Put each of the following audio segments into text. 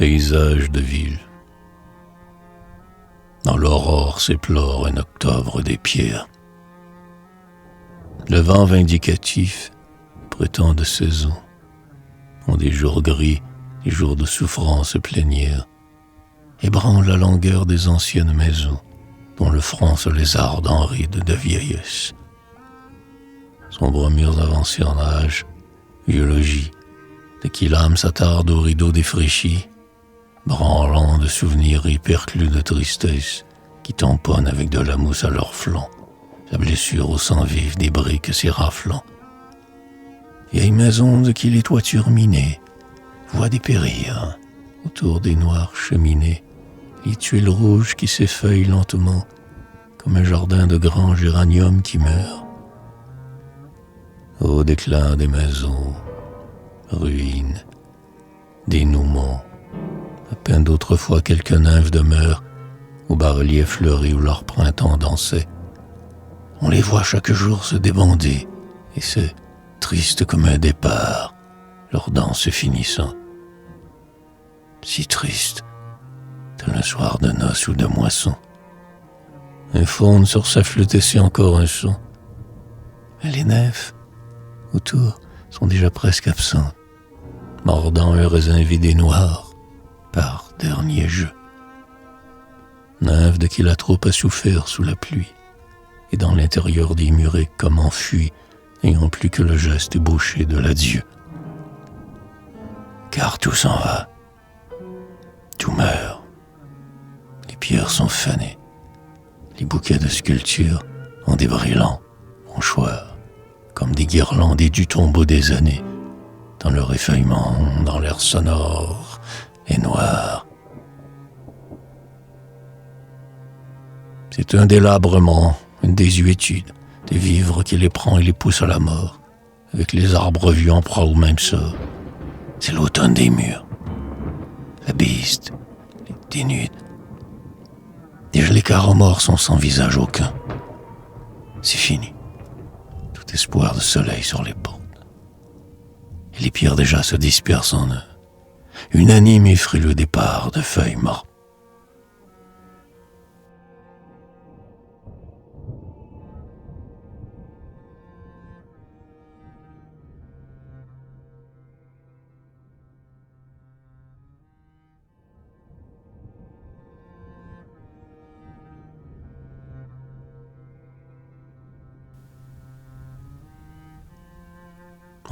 paysage de ville. Dans l'aurore s'éplore un octobre des pierres. Le vent vindicatif prétend de saison. En des jours gris, des jours de souffrance plénière, ébranle la longueur des anciennes maisons, dont le front se lézarde en rides de vieillesse. Sombres murs avancés en âge, vieux logis, de qui l'âme s'attarde aux rideaux défraîchis, branlant de souvenirs hyperclus de tristesse, qui tamponnent avec de la mousse à leur flanc, la blessure au sang vif des briques s'y raflant. Vieilles maisons de qui les toitures minées voient dépérir, autour des noires cheminées, les tuiles rouges qui s'effeuillent lentement, comme un jardin de grands géraniums qui meurent. Au déclin des maisons, ruines, dénouements, à peine d'autrefois quelques nymphes demeurent, aux bas-reliefs fleuris où leur printemps dansait. On les voit chaque jour se débander, et c'est triste comme un départ, leur danse finissant. Si triste, tel un soir de noces ou de moisson. Un faune sur sa flûte essaie encore un son. Mais les nymphes, autour, sont déjà presque absentes, mordant un raisin vide et noir, par dernier jeu. Nymphes de qui la troupe a souffert sous la pluie, et dans l'intérieur des murets comme enfui, n'ayant plus que le geste ébauché de l'adieu. Car tout s'en va, tout meurt, les pierres sont fanées, les bouquets de sculptures ont des brillants mouchoirs, comme des guirlandes du tombeau des années, dans leur effeuillement, dans l'air sonore et noir. C'est un délabrement, une désuétude, des vivres qui les prend et les pousse à la mort, avec les arbres vus en proie au même sort. C'est l'automne des murs, la biste, les dénudes. Déjà les carreaux morts sont sans visage aucun. C'est fini, tout espoir de soleil sur les portes. Et les pierres déjà se dispersent en un unanime et frileux départ de feuilles mortes.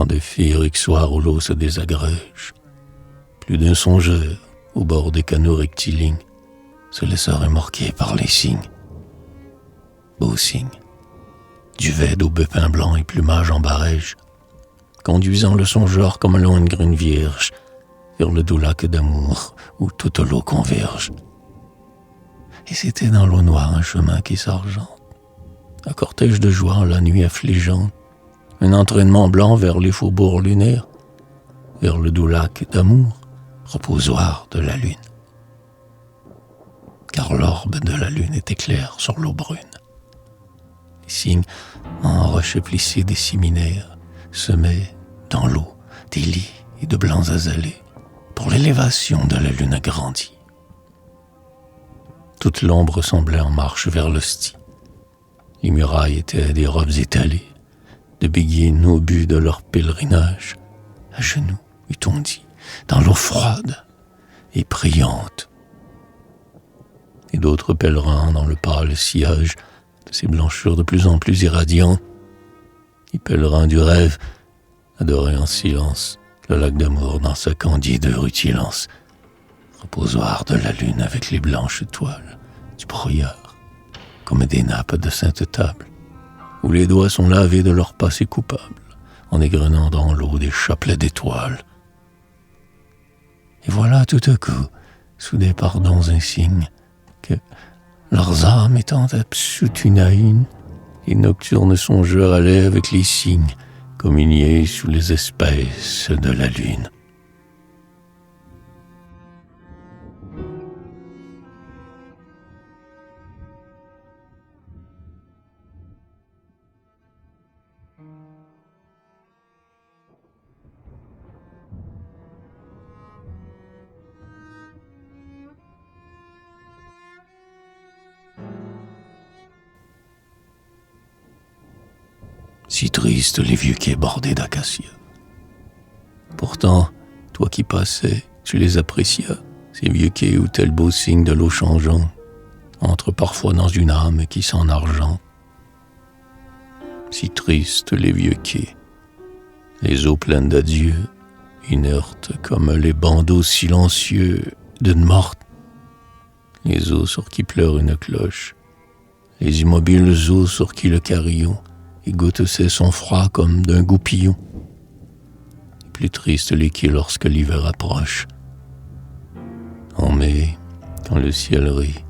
En de féeriques soirs où l'eau se désagrège, plus d'un songeur, au bord des canaux rectilignes, se laissa remorquer par les cygnes. Beaux cygnes, duvet d'aubes pins blancs et plumage en barège, conduisant le songeur comme loin une grune vierge vers le doux lac d'amour où toute l'eau converge. Et c'était dans l'eau noire un chemin qui s'argente, un cortège de joie en la nuit affligeante, un entraînement blanc vers les faubourgs lunaires, vers le doux lac d'amour, reposoir de la lune. Car l'orbe de la lune était clair sur l'eau brune. Les cygnes, en roches plissées des séminaires, semaient dans l'eau des lits et de blancs azalées pour l'élévation de la lune agrandie. Toute l'ombre semblait en marche vers l'hostie. Les murailles étaient des robes étalées, de béguines au but de leur pèlerinage, à genoux, eût-on dit, dans l'eau froide et priante. Et d'autres pèlerins dans le pâle sillage de ces blanchures de plus en plus irradiantes, les pèlerins du rêve adoraient en silence le lac d'amour dans sa candide rutilance, reposoir de la lune avec les blanches toiles du brouillard, comme des nappes de sainte table, où les doigts sont lavés de leur passé coupable, en égrenant dans l'eau des chapelets d'étoiles. Et voilà tout à coup, sous des pardons insignes, que, leurs âmes étant absoutes une à une, les nocturnes songeurs allaient avec les cygnes, communier sous les espèces de la lune. si tristes les vieux quais bordés d'acacias. Pourtant, toi qui passais, tu les apprécias, ces vieux quais où tel beau signe de l'eau changeante entre parfois dans une âme qui s'en argente. Si tristes les vieux quais, les eaux pleines d'adieu, inertes comme les bandeaux silencieux d'une morte, les eaux sur qui pleure une cloche, les immobiles eaux sur qui le carillon égouttissait son froid comme d'un goupillon. Plus triste les quais lorsque l'hiver approche. En mai, quand le ciel rit,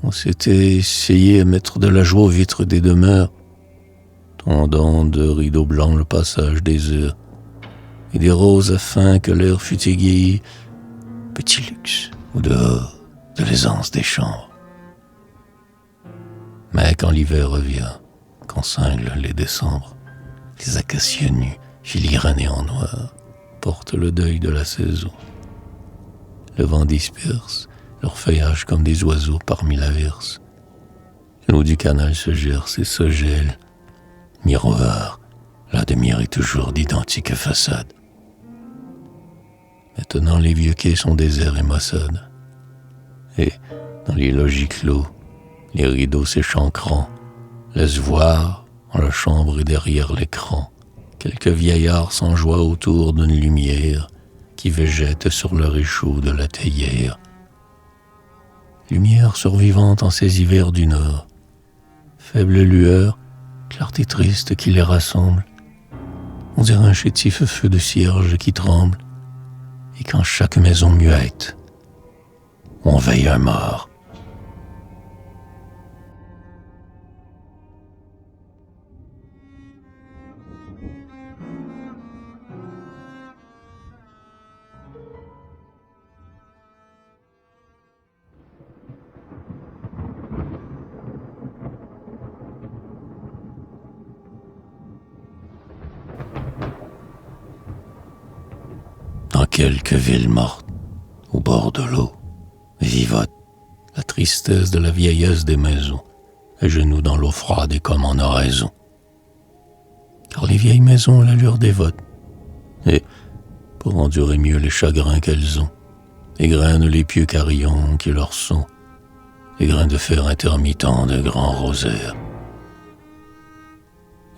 on s'était essayé à mettre de la joie aux vitres des demeures, tendant de rideaux blancs le passage des heures, et des roses afin que l'air fût égayé, petit luxe, au dehors de l'aisance des chambres. Mais quand l'hiver revient, quand cinglent les décembres, les acacias nus, filigranés en noir, portent le deuil de la saison. Le vent disperse leur feuillage comme des oiseaux parmi l'averse. L'eau du canal se gerce et se gèle. Miroir, la demi-heure est toujours d'identiques façades. Maintenant les vieux quais sont déserts et maussades. Et, dans les logis clos, les rideaux s'échancrant laissent voir, en la chambre et derrière l'écran, quelques vieillards sans joie autour d'une lumière qui végète sur le réchaud de la théière. Lumière survivante en ces hivers du Nord, faible lueur, clarté triste qui les rassemble. On dirait un chétif feu de cierge qui tremble, et quand chaque maison muette, on veille un mort. Dans quelques villes mortes, au bord de l'eau, vivote la tristesse de la vieillesse des maisons, à genoux dans l'eau froide et comme en oraison. Car les vieilles maisons ont l'allure dévote, et, pour endurer mieux les chagrins qu'elles ont, égrènent les pieux carillons qui leur sont, les grains de fer intermittents de grands rosaires.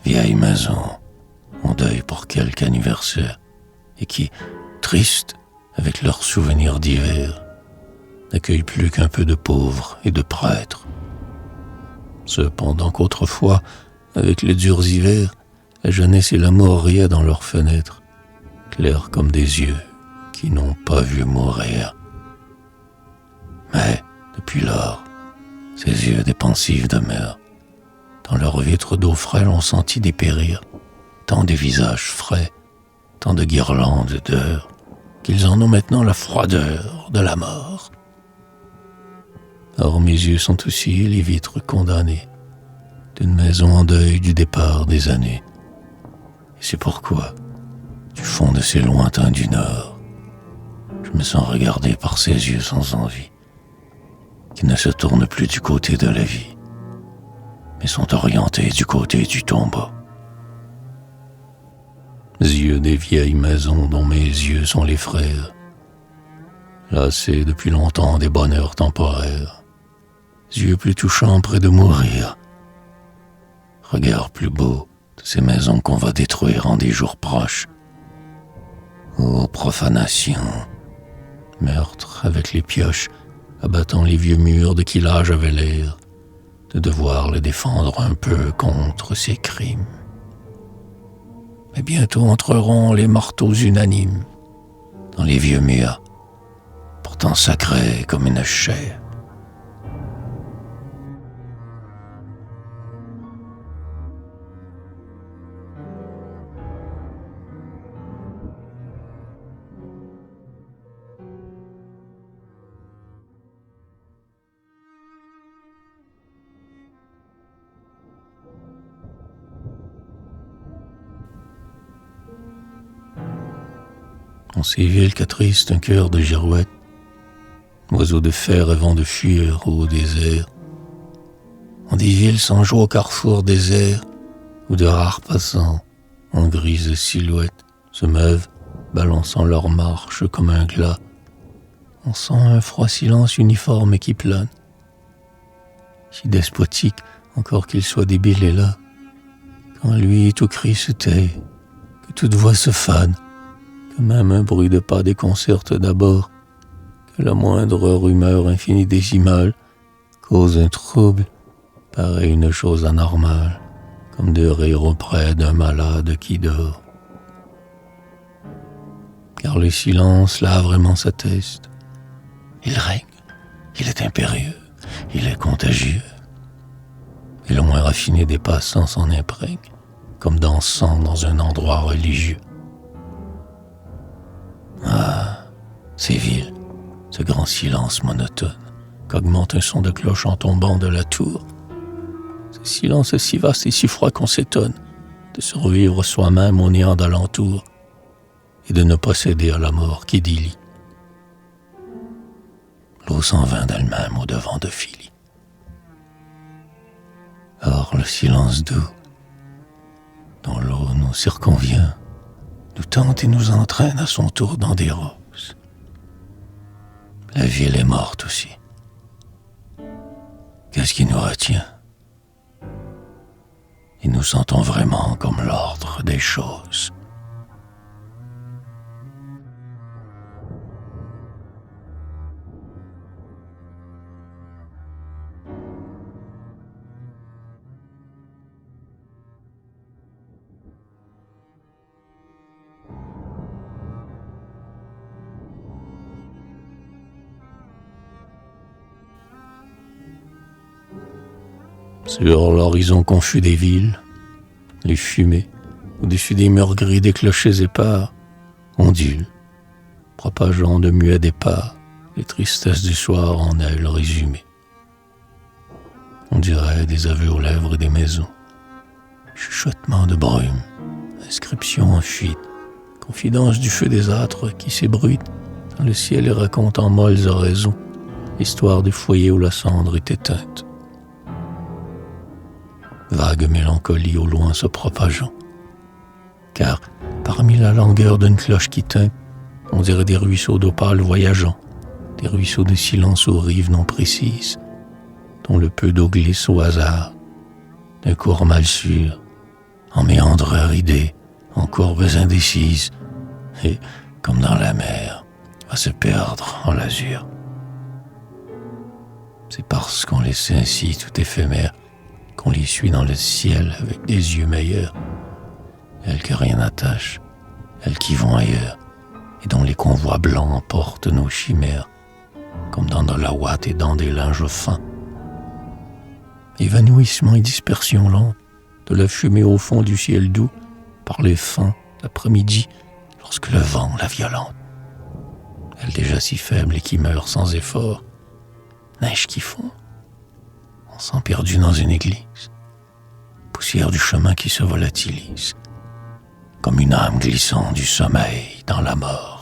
Vieilles maisons, en deuil pour quelque anniversaire, et qui, tristes avec leurs souvenirs d'hiver, n'accueillent plus qu'un peu de pauvres et de prêtres. Cependant qu'autrefois, avec les durs hivers, la jeunesse et la mort riaient dans leurs fenêtres, clairs comme des yeux qui n'ont pas vu mourir. Mais, depuis lors, ces yeux des pensifs demeurent. Dans leurs vitres d'eau frêle on sentit dépérir tant de visages frais, tant de guirlandes d'heures, qu'ils en ont maintenant la froideur de la mort. Or mes yeux sont aussi les vitres condamnées d'une maison en deuil du départ des années. Et c'est pourquoi, du fond de ces lointains du Nord, je me sens regardé par ces yeux sans envie, qui ne se tournent plus du côté de la vie, mais sont orientés du côté du tombeau. Yeux des vieilles maisons dont mes yeux sont les frères, lassés depuis longtemps des bonheurs temporaires, yeux plus touchants près de mourir, regard plus beau de ces maisons qu'on va détruire en des jours proches. Ô profanation, meurtre avec les pioches, abattant les vieux murs de qui l'âge avait l'air de devoir les défendre un peu contre ces crimes. Mais bientôt entreront les marteaux unanimes dans les vieux murs, pourtant sacrés comme une chair. En ces villes qu'attriste un cœur de girouette, oiseaux de fer rêvant de fuir au désert, en des villes sans joie au carrefour désert, où de rares passants, en grises silhouettes, se meuvent, balançant leur marche comme un glas. On sent un froid silence uniforme qui plane. Si despotique, encore qu'il soit débile et là, quand lui tout cri se tait, que toute voix se fane, que même un bruit de pas déconcerte d'abord, que la moindre rumeur infinitésimale cause un trouble, paraît une chose anormale, comme de rire auprès d'un malade qui dort. Car le silence là vraiment s'atteste. Il règne, il est impérieux, il est contagieux. Et le moins raffiné des passants s'en imprègne, comme dansant dans un endroit religieux. Ah, ces villes, ce grand silence monotone, qu'augmente un son de cloche en tombant de la tour. Ce silence si vaste et si froid qu'on s'étonne de survivre soi-même au néant d'alentour et de ne pas céder à la mort qui délie. L'eau s'en vint d'elle-même au devant de Philly. Or le silence doux, dont l'eau nous circonvient, nous tente et nous entraîne à son tour dans des roses. La ville est morte aussi. Qu'est-ce qui nous retient? Et nous sentons vraiment comme l'ordre des choses. Sur l'horizon confus des villes, les fumées, au-dessus des murs gris des clochers épars, ondulent, propageant de muets départs les tristesses du soir en elles résumées. On dirait des aveux aux lèvres des maisons, chuchotements de brume, inscriptions en fuite, confidences du feu des âtres qui s'ébruitent dans le ciel et racontent en molles oraisons l'histoire des foyers où la cendre est éteinte. Vague mélancolie au loin se propageant, car parmi la langueur d'une cloche qui teinte, on dirait des ruisseaux d'opale voyageant, des ruisseaux de silence aux rives non précises, dont le peu d'eau glisse au hasard, d'un cours mal sûr, en méandres ridés, en courbes indécises, et, comme dans la mer, va se perdre en l'azur. C'est parce qu'on laisse ainsi tout éphémère qu'on les suit dans le ciel avec des yeux meilleurs, elles que rien n'attache, elles qui vont ailleurs, et dont les convois blancs emportent nos chimères, comme dans de la ouate et dans des linges fins. Évanouissement et dispersion lente de la fumée au fond du ciel doux, par les fins d'après-midi, lorsque le vent la violente, elle déjà si faible et qui meurt sans effort, neige qui fond, on sent perdu dans une église, poussière du chemin qui se volatilise, comme une âme glissant du sommeil dans la mort.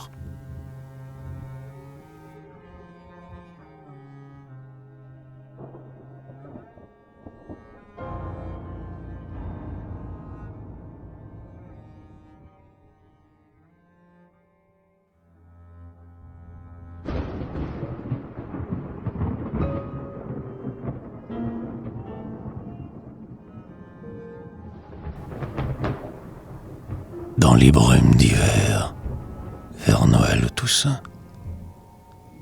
Dans les brumes d'hiver, vers Noël ou Toussaint,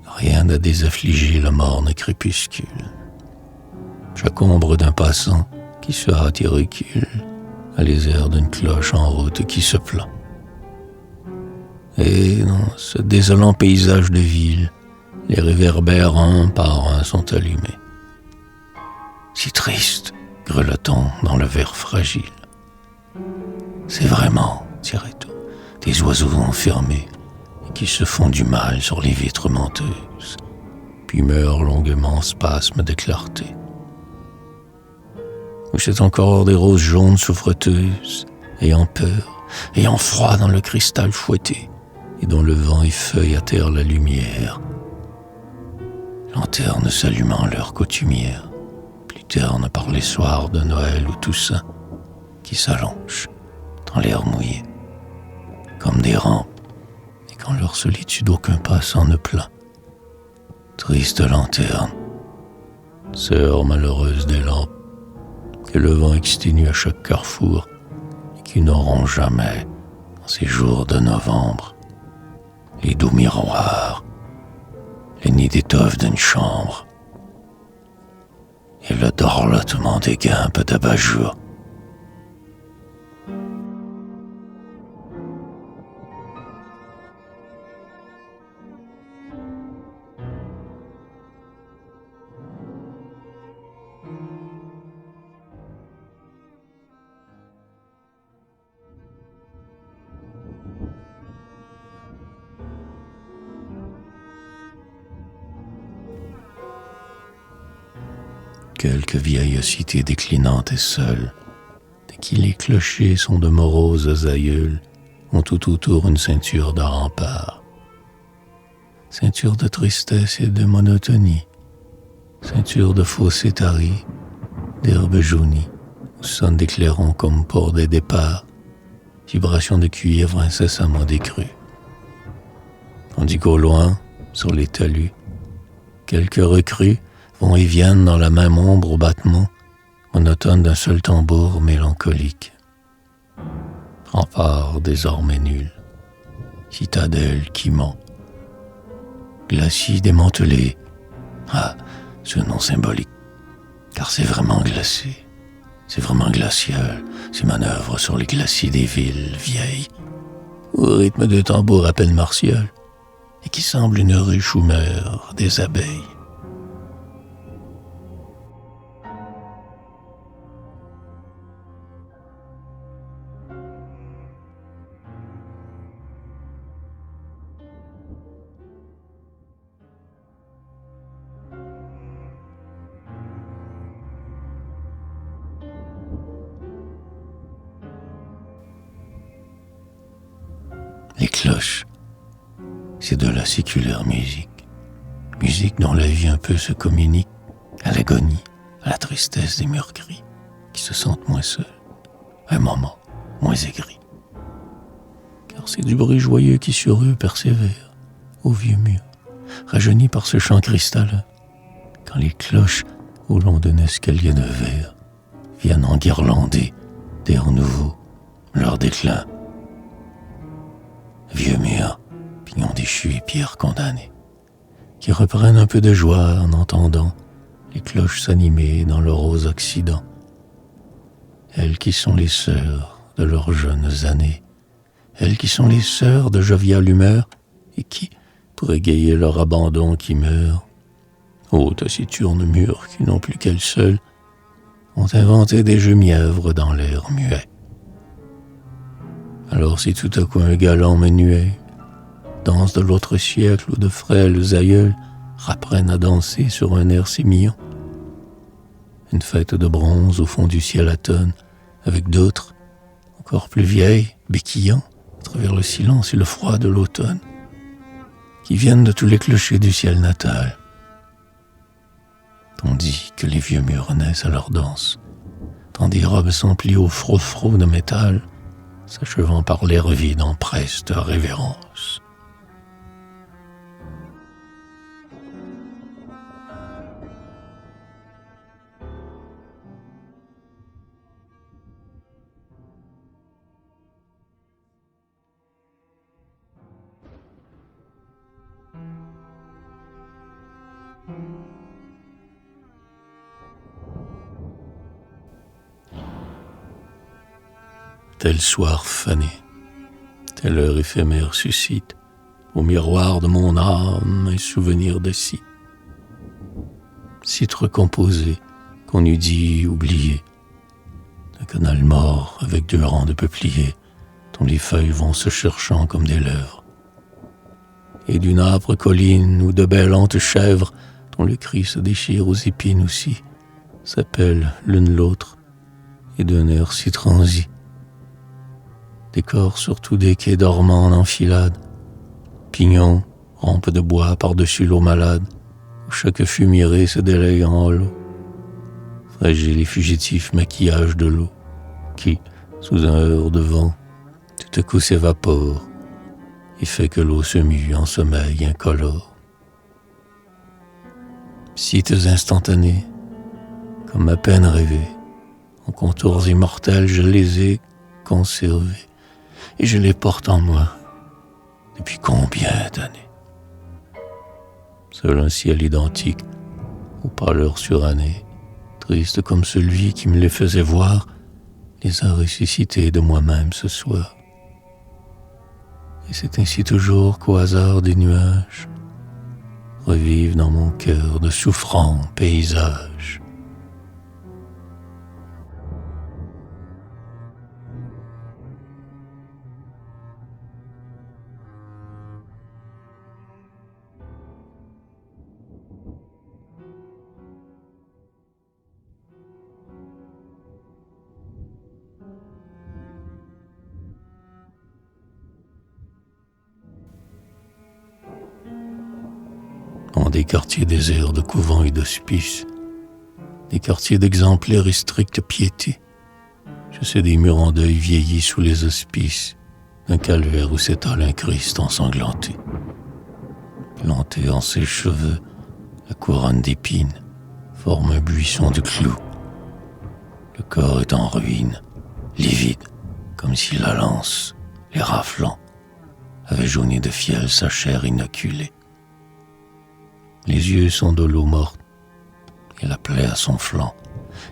rien n'a désaffligé le morne crépuscule. Chaque ombre d'un passant qui se hâte et recule a les airs d'une cloche en route qui se plaint. Et dans ce désolant paysage de ville, les réverbères un par un sont allumés. Si triste, grelottons dans le verre fragile. C'est vraiment, dirait-on, des oiseaux enfermés et qui se font du mal sur les vitres menteuses, puis meurent longuement en spasmes de clarté. Ou c'est encore des roses jaunes souffreteuses, ayant peur, ayant froid dans le cristal fouetté, et dont le vent effeuille à terre la lumière. Lanternes s'allumant leur coutumière, plus terne par les soirs de Noël ou Toussaint, qui s'allongent dans l'air mouillé, comme des rampes, et quand leur solitude aucun passant ne plaint. Triste lanterne, sœur malheureuse des lampes, que le vent exténue à chaque carrefour, et qui n'auront jamais, en ces jours de novembre, les doux miroirs, les nids d'étoffe d'une chambre, et le dorlotement des guimpes d'abat-jour. Quelques vieilles cités déclinantes et seules, de qui les clochers sont de moroses aïeules, ont tout autour une ceinture de remparts. Ceinture de tristesse et de monotonie, ceinture de fossés taris, d'herbes jaunies, où sonnent des clairons comme pour des départs, vibrations de cuivre incessamment décrues. Tandis qu'au loin, sur les talus, quelques recrues vont et viennent dans la même ombre au battement monotone d'un seul tambour mélancolique. Rempart désormais nul, citadelle qui ment, glacis démantelé, ah, ce nom symbolique, car c'est vraiment glacé, c'est vraiment glacial, ces manœuvres sur les glacis des villes vieilles, au rythme de tambour à peine martial, et qui semble une ruche où meurent des abeilles. Les cloches, c'est de la séculaire musique, musique dont la vie un peu se communique à l'agonie, à la tristesse des murs gris, qui se sentent moins seuls, un moment moins aigris. Car c'est du bruit joyeux qui sur eux persévère, au vieux mur, rajeuni par ce chant cristallin, quand les cloches, au long d'un escalier de verre, viennent enguirlander d'air nouveau leur déclin. Vieux murs, pignons déchus et pierres condamnées, qui reprennent un peu de joie en entendant les cloches s'animer dans leurs roses occidents. Elles qui sont les sœurs de leurs jeunes années, elles qui sont les sœurs de joviale humeur, et qui, pour égayer leur abandon qui meurt, ô taciturnes murs qui n'ont plus qu'elles seules, ont inventé des jeux mièvres dans l'air muet. Alors si tout à coup un galant menuet, danse de l'autre siècle où de frêles aïeuls rapprennent à danser sur un air sémillant, une fête de bronze au fond du ciel atone, avec d'autres, encore plus vieilles, béquillant à travers le silence et le froid de l'automne, qui viennent de tous les clochers du ciel natal, tandis que les vieux murs naissent à leur danse, dans des robes s'emplies au frou-frou de métal, s'achevant par l'air vide en preste révérence. Tel soir fané, telle heure éphémère suscite au miroir de mon âme un souvenir de site recomposé qu'on eût dit oublié, d'un canal mort avec 2 rangs de peupliers dont les feuilles vont se cherchant comme des lèvres, et d'une âpre colline où de belles lentes chèvres dont le cri se déchire aux épines aussi s'appellent l'une l'autre, et d'un air si transi, décor surtout des quais dormants en enfilade, pignons, rampes de bois par-dessus l'eau malade, où chaque fumier se délaye en hollow, fragile et fugitif maquillage de l'eau, qui, sous un heurt de vent, tout à coup s'évapore et fait que l'eau se mue en sommeil incolore. Sites instantanés, comme à peine rêvés, en contours immortels, je les ai conservés et je les porte en moi depuis combien d'années. Seul un ciel identique, aux pâleurs surannées, triste comme celui qui me les faisait voir, les a ressuscités de moi-même ce soir. Et c'est ainsi toujours qu'au hasard des nuages, revivent dans mon cœur de souffrants paysages. Dans des quartiers déserts de couvents et d'hospices, des quartiers d'exemplaires et stricte piété, je sais des murs en deuil vieillis sous les auspices d'un calvaire où s'étale un Christ ensanglanté. Planté en ses cheveux, la couronne d'épines forme un buisson de clous. Le corps est en ruine, livide, comme si la lance, les raflant, avait jauni de fiel sa chair inoculée. Les yeux sont de l'eau morte, et la plaie à son flanc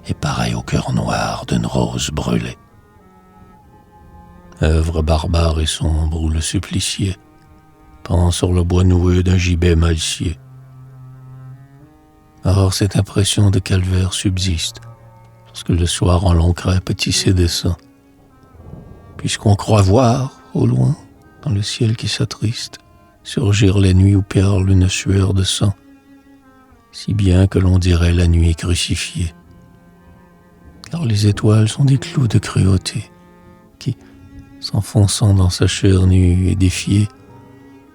est pareille au cœur noir d'une rose brûlée. Œuvre barbare et sombre où le supplicié pend sur le bois noueux d'un gibet mal scié. Or cette impression de calvaire subsiste lorsque le soir en long crêpe tissé descend, puisqu'on croit voir, au loin, dans le ciel qui s'attriste, surgir les nuits où perle une sueur de sang, si bien que l'on dirait la nuit crucifiée. Car les étoiles sont des clous de cruauté qui, s'enfonçant dans sa chair nue et défiée,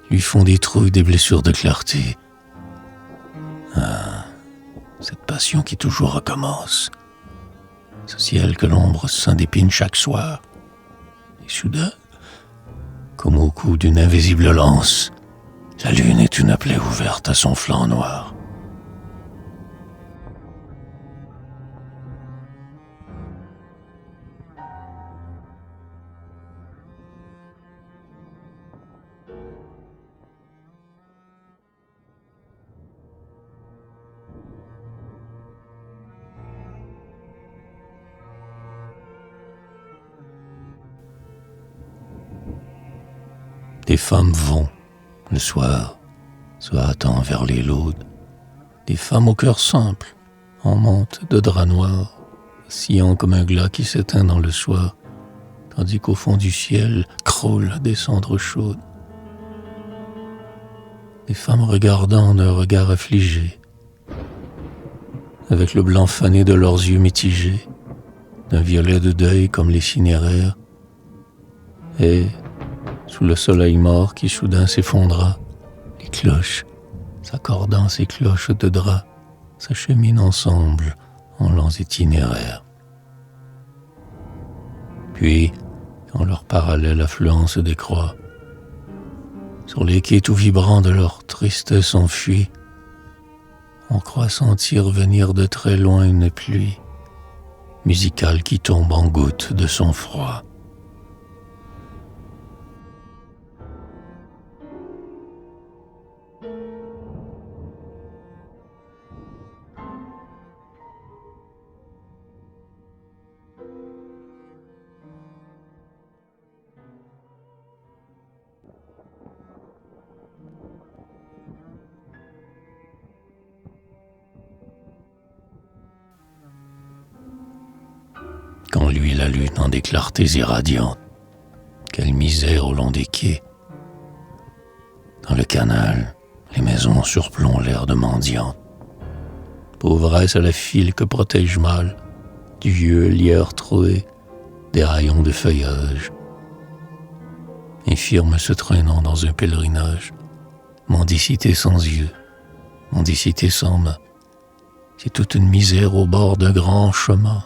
lui font des trous des blessures de clarté. Ah, cette passion qui toujours recommence, ce ciel que l'ombre s'en dépine chaque soir, et soudain, comme au coup d'une invisible lance, la lune est une plaie ouverte à son flanc noir. Des femmes vont, le soir, se hâtant vers les laudes. Des femmes au cœur simple, en mante de drap noir, oscillant comme un glas qui s'éteint dans le soir, tandis qu'au fond du ciel croulent des cendres chaudes. Des femmes regardant d'un regard affligé, avec le blanc fané de leurs yeux mitigés, d'un violet de deuil comme les cinéraires, et sous le soleil mort qui soudain s'effondra, les cloches, s'accordant ces cloches de drap, s'acheminent ensemble en lents itinéraires. Puis, quand leur parallèle affluence décroît, sur les quais tout vibrants de leur tristesse enfuie, on croit sentir venir de très loin une pluie musicale qui tombe en gouttes de son froid. Quand luit la lune en des clartés irradiantes, quelle misère au long des quais. Dans le canal, les maisons surplombent l'air de mendiantes. Pauvresse à la file que protège mal du vieux lierre troué, des rayons de feuillage. Infirme se traînant dans un pèlerinage, mendicité sans yeux, mendicité sans main. C'est toute une misère au bord d'un grand chemin.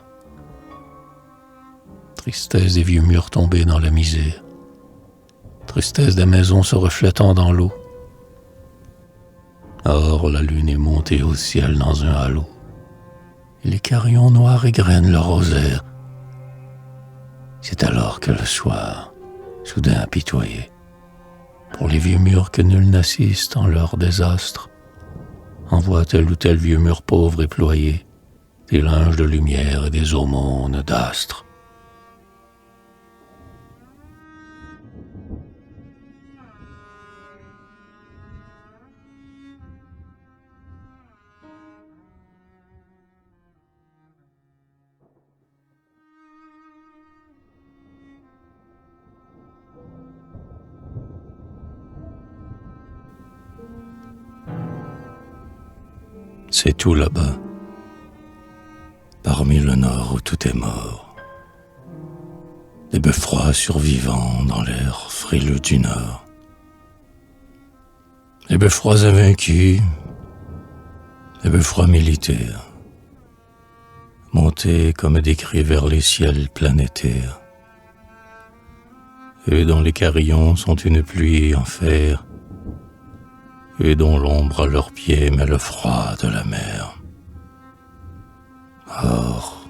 tristesse des vieux murs tombés dans la misère, tristesse des maisons se reflétant dans l'eau. Or la lune est montée au ciel dans un halo, et les carillons noirs égrènent le rosaire. C'est alors que le soir, soudain apitoyé, pour les vieux murs que nul n'assiste en leur désastre, envoie tel ou tel vieux mur pauvre et ployé des linges de lumière et des aumônes d'astres. C'est tout là-bas, parmi le nord où tout est mort. Des beffrois survivants dans l'air frileux du nord. Les beffrois invaincus, les beffrois militaires, montés comme des cris vers les ciels planétaires. Eux dont les carillons sont une pluie en fer, eux dont l'ombre à leurs pieds met le froid de la mer. Or,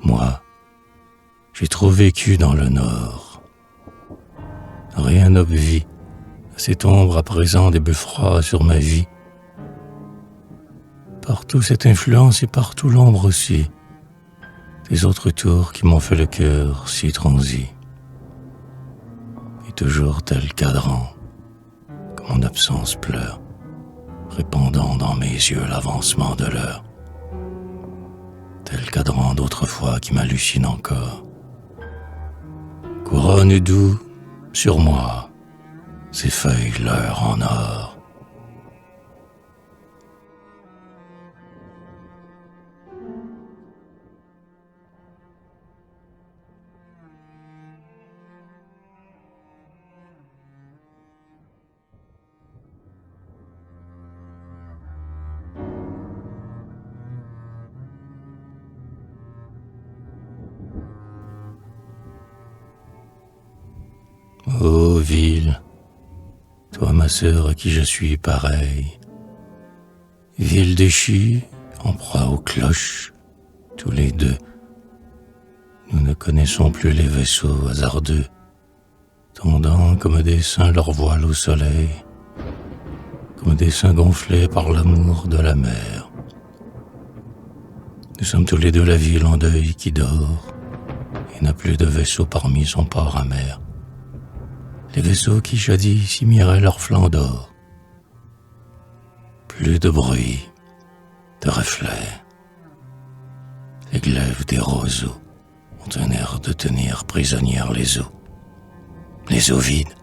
moi, j'ai trop vécu dans le nord. Rien n'obvie à cette ombre à présent des beffrois sur ma vie. Partout cette influence et partout l'ombre aussi, des autres tours qui m'ont fait le cœur si transi. Et toujours tel cadran, que mon absence pleure, répandant dans mes yeux l'avancement de l'heure. Tel cadran d'autrefois qui m'hallucine encore. Couronne doux sur moi ces feuilles l'heure en or. Ô ville, toi ma sœur à qui je suis pareil, ville déchue, en proie aux cloches, tous les deux, nous ne connaissons plus les vaisseaux hasardeux, tendant comme des seins leur voile au soleil, comme des seins gonflés par l'amour de la mer. Nous sommes tous les deux la ville en deuil qui dort, et n'a plus de vaisseau parmi son port amer. Les vaisseaux qui jadis y miraient leur flanc d'or. Plus de bruit, de reflets. Les glaives des roseaux ont un air de tenir prisonnières les eaux. Les eaux vides,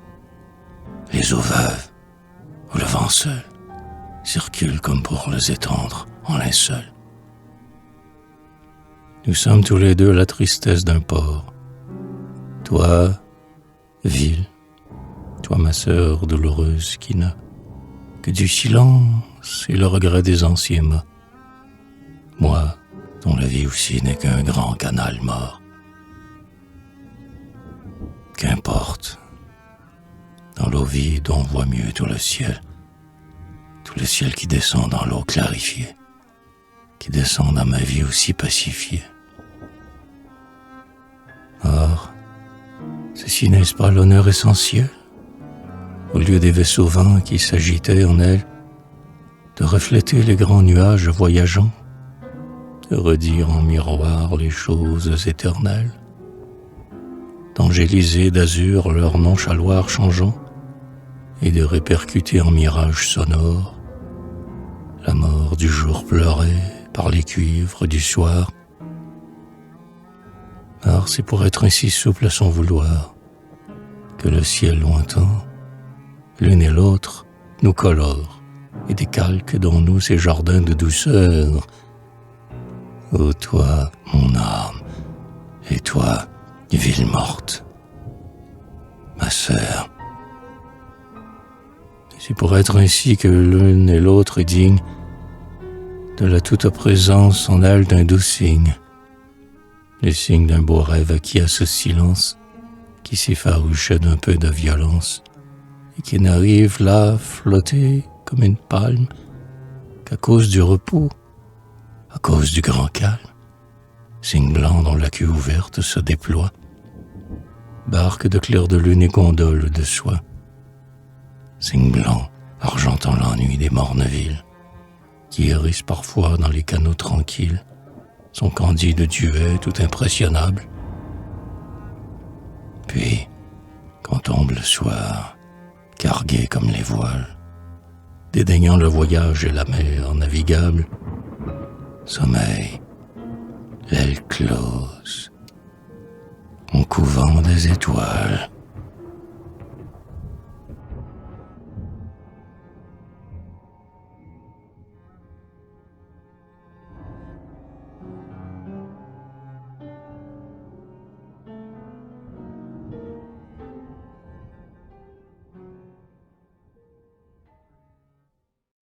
les eaux veuves, où le vent seul circule comme pour les étendre en linceul. Nous sommes tous les deux la tristesse d'un port. Toi, ville, toi ma sœur douloureuse qui n'a que du silence et le regret des anciens mots. Moi, dont la vie aussi n'est qu'un grand canal mort. Qu'importe, dans l'eau vide on voit mieux tout le ciel qui descend dans l'eau clarifiée, qui descend dans ma vie aussi pacifiée. Or, ceci n'est-ce pas l'honneur essentiel? Au lieu des vaisseaux vains qui s'agitaient en elle, de refléter les grands nuages voyageants, de redire en miroir les choses éternelles, d'angéliser d'azur leur nonchaloir changeant, et de répercuter en mirage sonore la mort du jour pleurée par les cuivres du soir. Or c'est pour être ainsi souple à son vouloir que le ciel lointain, l'une et l'autre, nous colore et décalque dans nous ces jardins de douceur. Ô toi, mon âme, et toi, ville morte, ma sœur. C'est pour être ainsi que l'une et l'autre est digne de la toute présence en elle d'un doux signe, les signes d'un beau rêve acquis à ce silence qui s'effarouchait d'un peu de violence et qui n'arrive là flotter comme une palme qu'à cause du repos, à cause du grand calme, signe blanc dont la queue ouverte se déploie, barque de clair de lune et gondole de soie, signe blanc argentant l'ennui des mornes villes, qui hérissent parfois dans les canaux tranquilles, son candide duet tout impressionnable. Puis, quand tombe le soir, cargué comme les voiles, dédaignant le voyage et la mer navigable, sommeil, l'aile close, en couvant des étoiles.